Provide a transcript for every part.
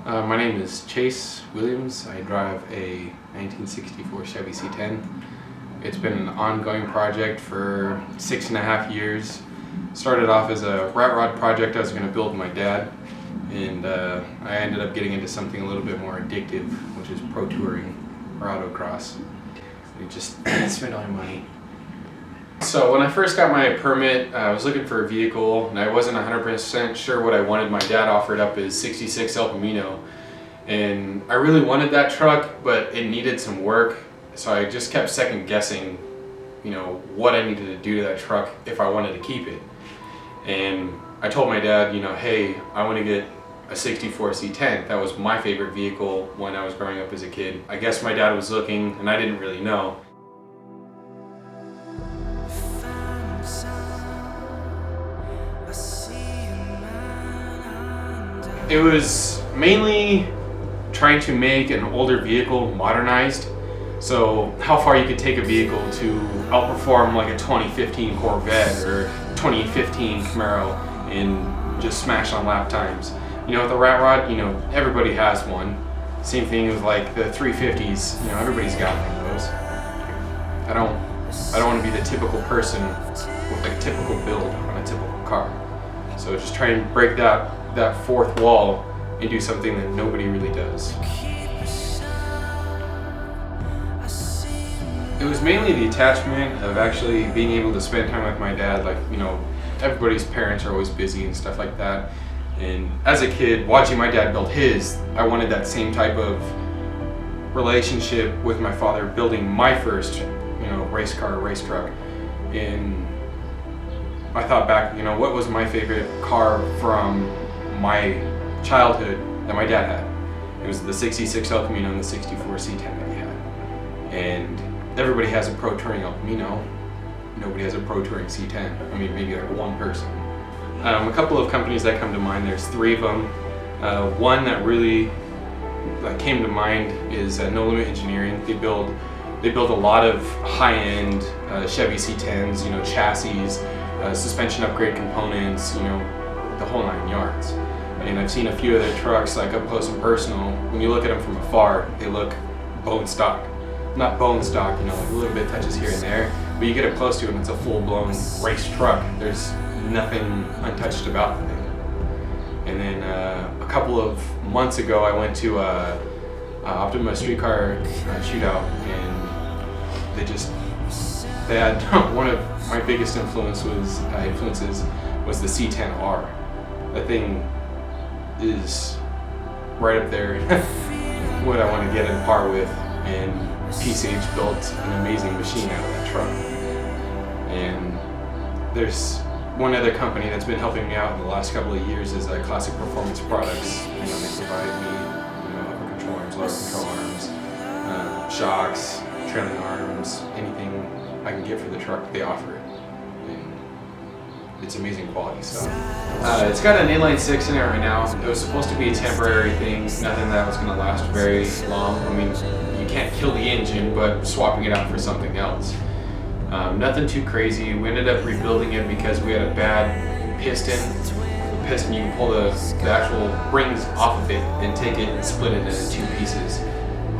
My name is Chase Williams. I drive a 1964 Chevy C10. It's been an ongoing project for 6.5 years. Started off as a rat rod project I was going to build with my dad, and I ended up getting into something a little bit more addictive, which is pro touring or autocross. You just spend all your money. So when I first got my permit, I was looking for a vehicle and I wasn't 100% sure what I wanted. My dad offered up his 66 El Camino, and I really wanted that truck, but it needed some work. So I just kept second guessing, what I needed to do to that truck if I wanted to keep it. And I told my dad, hey, I want to get a 64 C10. That was my favorite vehicle when I was growing up as a kid. I guess my dad was looking and I didn't really know. It was mainly trying to make an older vehicle modernized. So how far you could take a vehicle to outperform like a 2015 Corvette or 2015 Camaro and just smash on lap times. With the rat rod, everybody has one. Same thing with like the 350s, everybody's got one of those. I don't want to be the typical person with like a typical build on a typical car. So just try and break that fourth wall and do something that nobody really does. It was mainly the attachment of actually being able to spend time with my dad. Like, everybody's parents are always busy and stuff like that. And as a kid, watching my dad build his, I wanted that same type of relationship with my father building my first, race car, race truck. And I thought back, what was my favorite car from my childhood that my dad had? It was the 66 El Camino and the 64 C10 that he had. And everybody has a pro touring El Camino. Nobody has a pro touring C10. I mean, maybe like one person. A couple of companies that come to mind, there's 3 of them. One that really came to mind is No Limit Engineering. They build a lot of high-end Chevy C10s, chassis, suspension upgrade components, the whole 9 yards. And I've seen a few of their trucks like up close and personal. When you look at them from afar, they look bone stock. Not bone stock, like a little bit touches here and there, but you get up close to it and it's a full-blown race truck. There's nothing untouched about the thing. And then a couple of months ago, I went to Optima streetcar shootout, and they had one of my biggest influences was the C10R. That thing is right up there what I want to get in par with, and PCH built an amazing machine out of that truck. And there's one other company that's been helping me out in the last couple of years is Classic Performance Products. They provide me, upper control arms, lower control arms, shocks, trailing arms, anything I can get for the truck, they offer it. And it's amazing quality stuff. It's got an inline 6 in it right now. It was supposed to be a temporary thing, nothing that was going to last very long. I mean, you can't kill the engine, but swapping it out for something else. Nothing too crazy. We ended up rebuilding it because we had a bad piston. The piston, you can pull the actual rings off of it and take it and split it into 2 pieces.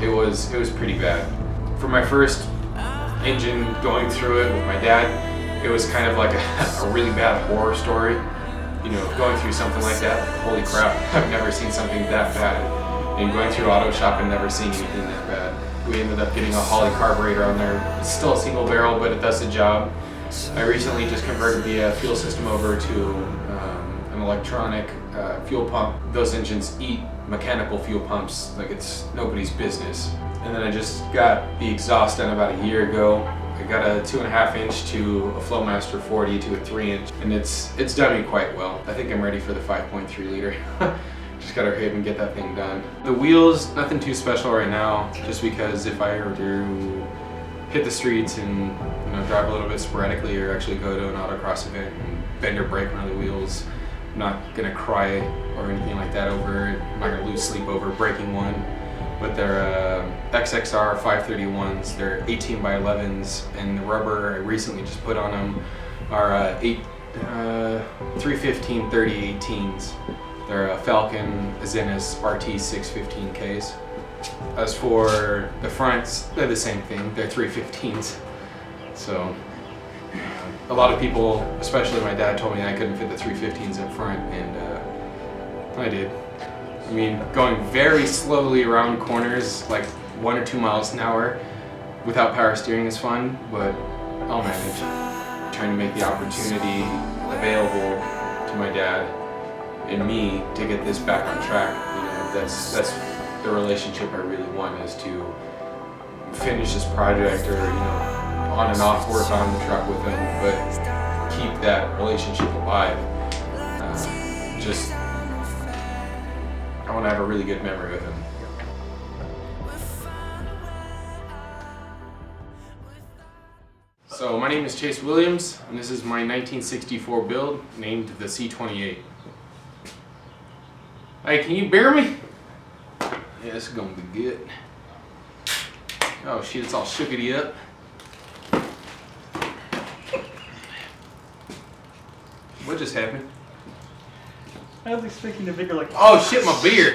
It was pretty bad. For my first engine going through it with my dad, it was kind of like a really bad horror story. Going through something like that, like, holy crap, I've never seen something that bad. And going through auto shop and never seen anything that bad. We ended up getting a Holley carburetor on there. It's still a single barrel, but it does the job. I recently just converted the fuel system over to an electronic fuel pump. Those engines eat mechanical fuel pumps like it's nobody's business. And then I just got the exhaust done about a year ago. I got a 2.5 inch to a Flowmaster 40 to a 3 inch, and it's done me quite well. I think I'm ready for the 5.3 liter. Just gotta hurry up and get that thing done. The wheels, nothing too special right now, just because if I were to hit the streets and drive a little bit sporadically or actually go to an autocross event and bend or break one of the wheels, I'm not gonna cry or anything like that over it. I'm not gonna lose sleep over breaking one. But they're XXR 531s, they're 18 by 11s, and the rubber I recently just put on them are 315 3018s. They're a Falcon Azenis RT 615Ks. As for the fronts, they're the same thing. They're 315s. So a lot of people, especially my dad, told me I couldn't fit the 315s up front, and I did. I mean, going very slowly around corners, like 1 or 2 miles an hour, without power steering is fun, but I'll manage. Trying to make the opportunity available to my dad and me to get this back on track. You know, that's the relationship I really want, is to finish this project, or on and off work on the truck with him, but keep that relationship alive. I want to have a really good memory with him. So my name is Chase Williams, and this is my 1964 build named the C28. Hey, can you bear me? Yeah, this is gonna be good. Oh shit, it's all shookity up. What just happened? I was expecting the bigger, like. Oh shit, my beer!